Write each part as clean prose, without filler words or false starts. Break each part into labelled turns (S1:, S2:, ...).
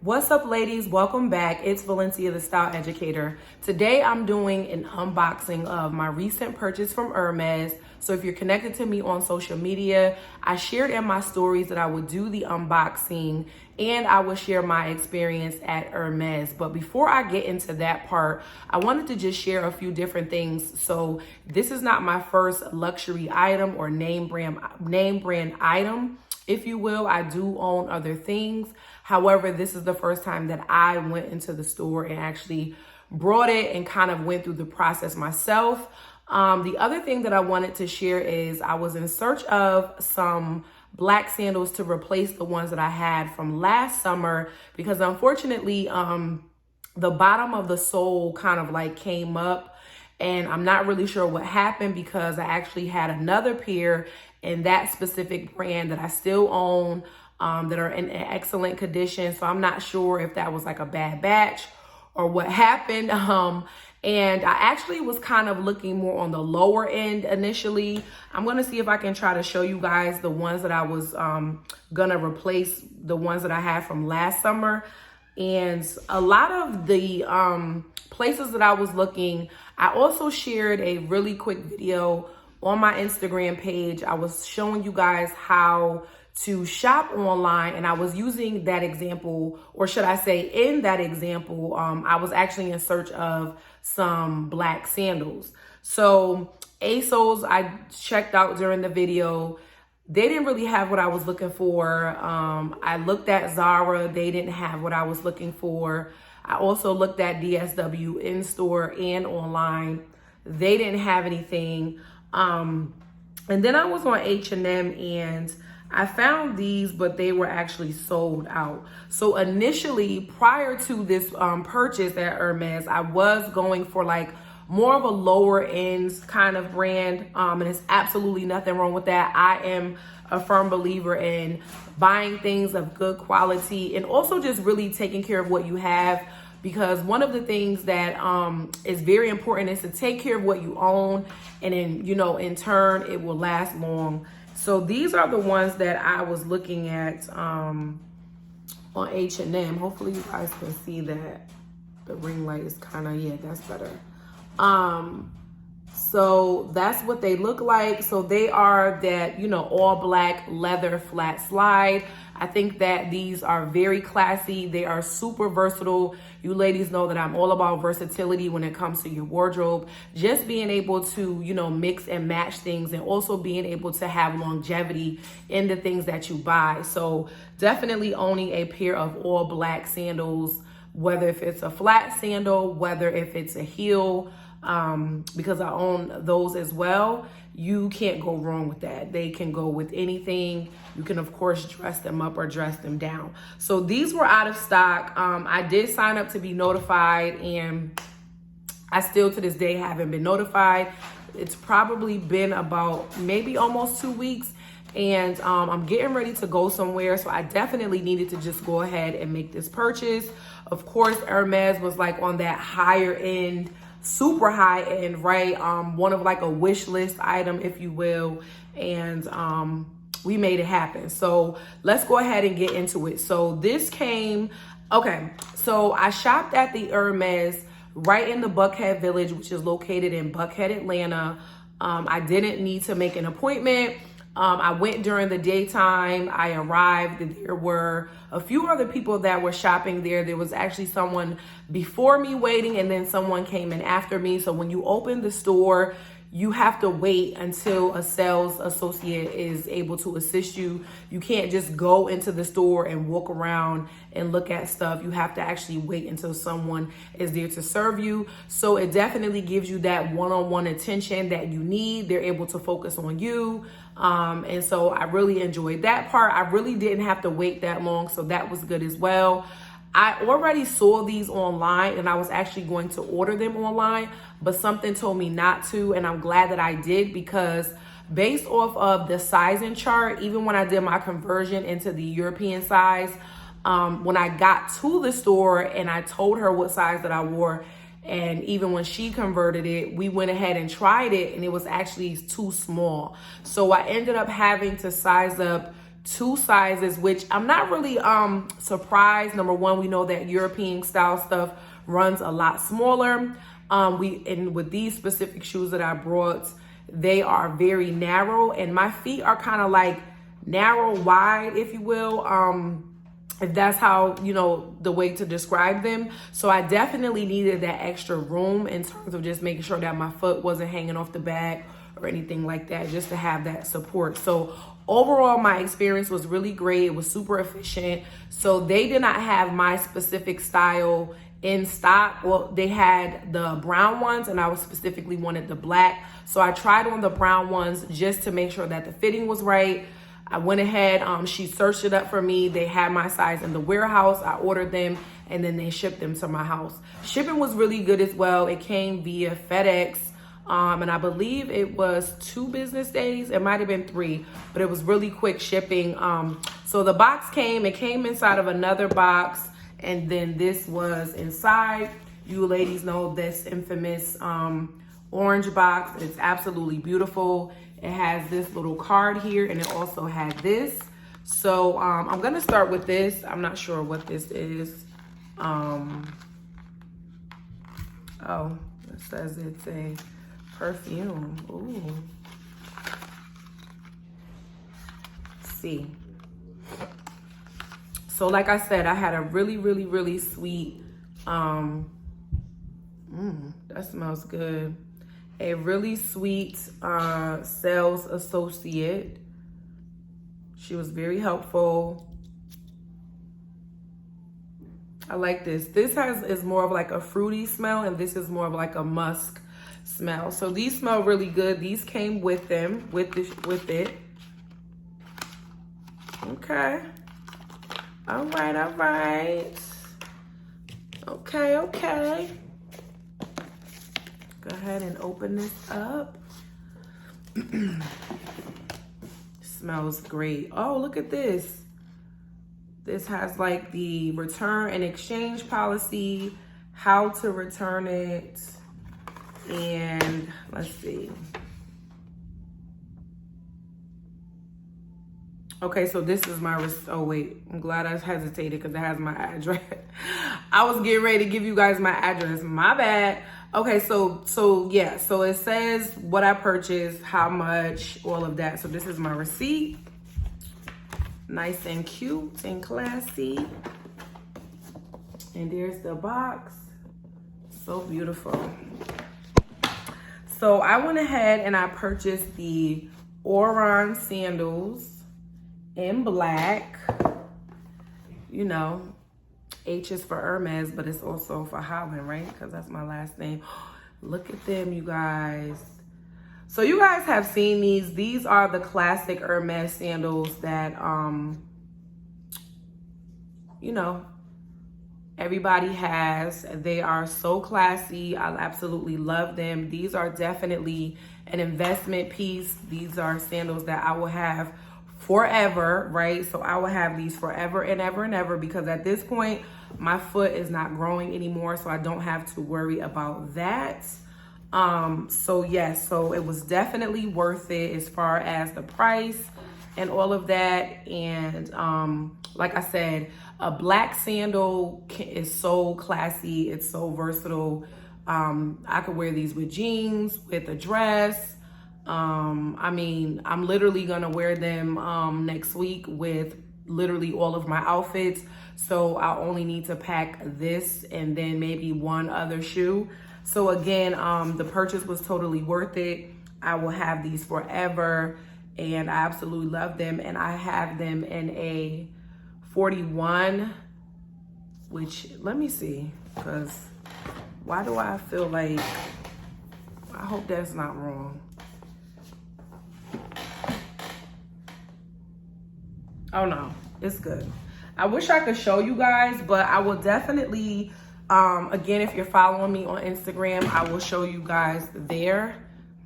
S1: What's up, ladies? Welcome back. It's Valencia, the Style Educator. Today I'm doing an unboxing of my recent purchase from Hermēs. So if you're connected to me on social media, I shared in my stories that I would do the unboxing and I would share my experience at Hermēs. But before I get into that part, I wanted to just share a few different things. So this is not my first luxury item or name brand item, if you will. I do own other things. However, this is the first time that I went into the store and actually brought it and kind of went through the process myself. The other thing that I wanted to share is I was in search of some black sandals to replace the ones that I had from last summer because unfortunately, the bottom of the sole kind of like came up and I'm not really sure what happened because I actually had another pair in that specific brand that I still own. That are in excellent condition. So I'm not sure if that was like a bad batch or what happened. And I actually was kind of looking more on the lower end initially. I'm gonna see if I can try to show you guys the ones that I was gonna replace the ones that I had from last summer. And a lot of the places that I was looking, I also shared a really quick video on my Instagram page. I was showing you guys how to shop online, and I was using that example, or should I say in that example, I was actually in search of some black sandals. So ASOS, I checked out during the video. They didn't really have what I was looking for. I looked at Zara. They didn't have what I was looking for. I also looked at DSW in store and online. They didn't have anything. And then I was on H&M and I found these, but they were actually sold out. So initially, prior to this purchase at Hermēs, I was going for like more of a lower end kind of brand. And there's absolutely nothing wrong with that. I am a firm believer in buying things of good quality and also just really taking care of what you have. Because one of the things that is very important is to take care of what you own, and then, in turn, it will last long. So these are the ones that I was looking at on H&M. Hopefully you guys can see that. The ring light is kind of, yeah, that's better. So that's what they look like. So they are that, all black leather flat slide. I think that these are very classy. They are super versatile. You ladies know that I'm all about versatility when it comes to your wardrobe. Just being able to, mix and match things, and also being able to have longevity in the things that you buy. So definitely owning a pair of all black sandals, whether if it's a flat sandal, whether if it's a heel, because I own those as well. You can't go wrong with that. They can go with anything. You can, of course, dress them up or dress them down. So these were out of stock. I did sign up to be notified, and I still to this day haven't been notified. It's probably been about maybe almost 2 weeks, and I'm getting ready to go somewhere. So I definitely needed to just go ahead and make this purchase. Of course, Hermēs was like on that higher end, super high end, right? One of like a wish list item, if you will. And we made it happen. So let's go ahead and get into it. So this came, okay. So I shopped at the Hermēs right in the Buckhead Village, which is located in Buckhead, Atlanta. I didn't need to make an appointment. I went during the daytime. I arrived, and there were a few other people that were shopping there. There was actually someone before me waiting, and then someone came in after me. So when you open the store, you have to wait until a sales associate is able to assist you. You can't just go into the store and walk around and look at stuff. You have to actually wait until someone is there to serve you. So it definitely gives you that one-on-one attention that you need. They're able to focus on you. And so I really enjoyed that part. I really didn't have to wait that long, so that was good as well. I already saw these online, and I was actually going to order them online, but something told me not to, and I'm glad that I did, because based off of the sizing chart, even when I did my conversion into the European size, when I got to the store and I told her what size that I wore, and even when she converted it, we went ahead and tried it, and it was actually too small. So I ended up having to size up 2 sizes, which I'm not really surprised. Number one, we know that European style stuff runs a lot smaller. And with these specific shoes that I brought, they are very narrow, and my feet are kind of like narrow wide, if you will, if that's how, you know, the way to describe them. So I definitely needed that extra room in terms of just making sure that my foot wasn't hanging off the back or anything like that, just to have that support. So overall, my experience was really great. It was super efficient. So they did not have my specific style in stock. Well, they had the brown ones, and I specifically wanted the black. So I tried on the brown ones just to make sure that the fitting was right. I went ahead, she searched it up for me. They had my size in the warehouse. I ordered them, and then they shipped them to my house. Shipping was really good as well. It came via FedEx, and I believe it was 2 business days. It might have been 3, but it was really quick shipping. So the box came, it came inside of another box, and then this was inside. You ladies know this infamous orange box. It's absolutely beautiful. It has this little card here, and it also had this. So I'm gonna start with this. I'm not sure what this is. Oh, it says it's a perfume. Ooh. Let's see. So like I said, I had a really sweet, that smells good. A really sweet sales associate. She was very helpful. I like this. This is more of like a fruity smell, and this is more of like a musk smell. So these smell really good. These came with them, with it. Okay. All right. Okay. Go ahead and open this up. Smells great. Oh, look at this. This has like the return and exchange policy, how to return it, and let's see. Okay, so this is my, oh wait, I'm glad I hesitated because it has my address. I was getting ready to give you guys my address, my bad. Okay, so yeah, so it says what I purchased, how much, all of that. So this is my receipt. Nice and cute and classy. And there's the box. So beautiful. So I went ahead and I purchased the Oran sandals in black. You know, H is for Hermēs, but it's also for Holland, right? Because that's my last name. Look at them, you guys. So you guys have seen these. These are the classic Hermēs sandals that, you know, everybody has. They are so classy. I absolutely love them. These are definitely an investment piece. These are sandals that I will have forever, right? So I will have these forever and ever and ever, because at this point, my foot is not growing anymore, so I don't have to worry about that. So yes, so it was definitely worth it as far as the price and all of that. And like I said, a black sandal is so classy. It's so versatile. I could wear these with jeans, with a dress. I mean, I'm literally gonna wear them next week with literally all of my outfits. So I'll only need to pack this and then maybe one other shoe. So again, the purchase was totally worth it. I will have these forever, and I absolutely love them. And I have them in a 41, which, let me see, because why do I feel like, I hope that's not wrong. Oh no, it's good. I wish I could show you guys, but I will definitely, again, if you're following me on Instagram, I will show you guys there.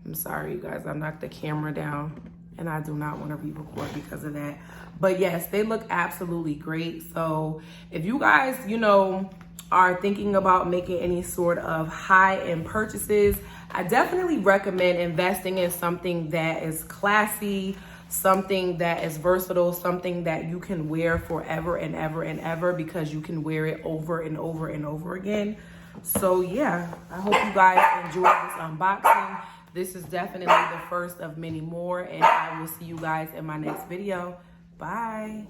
S1: I'm sorry, you guys, I knocked the camera down and I do not want to re-record because of that. But yes, they look absolutely great. So if you guys, you know, are thinking about making any sort of high-end purchases, I definitely recommend investing in something that is classy, something that is versatile, something that you can wear forever and ever and ever, because you can wear it over and over and over again. So yeah, I hope you guys enjoyed this unboxing. This is definitely the first of many more, and I will see you guys in my next video. Bye.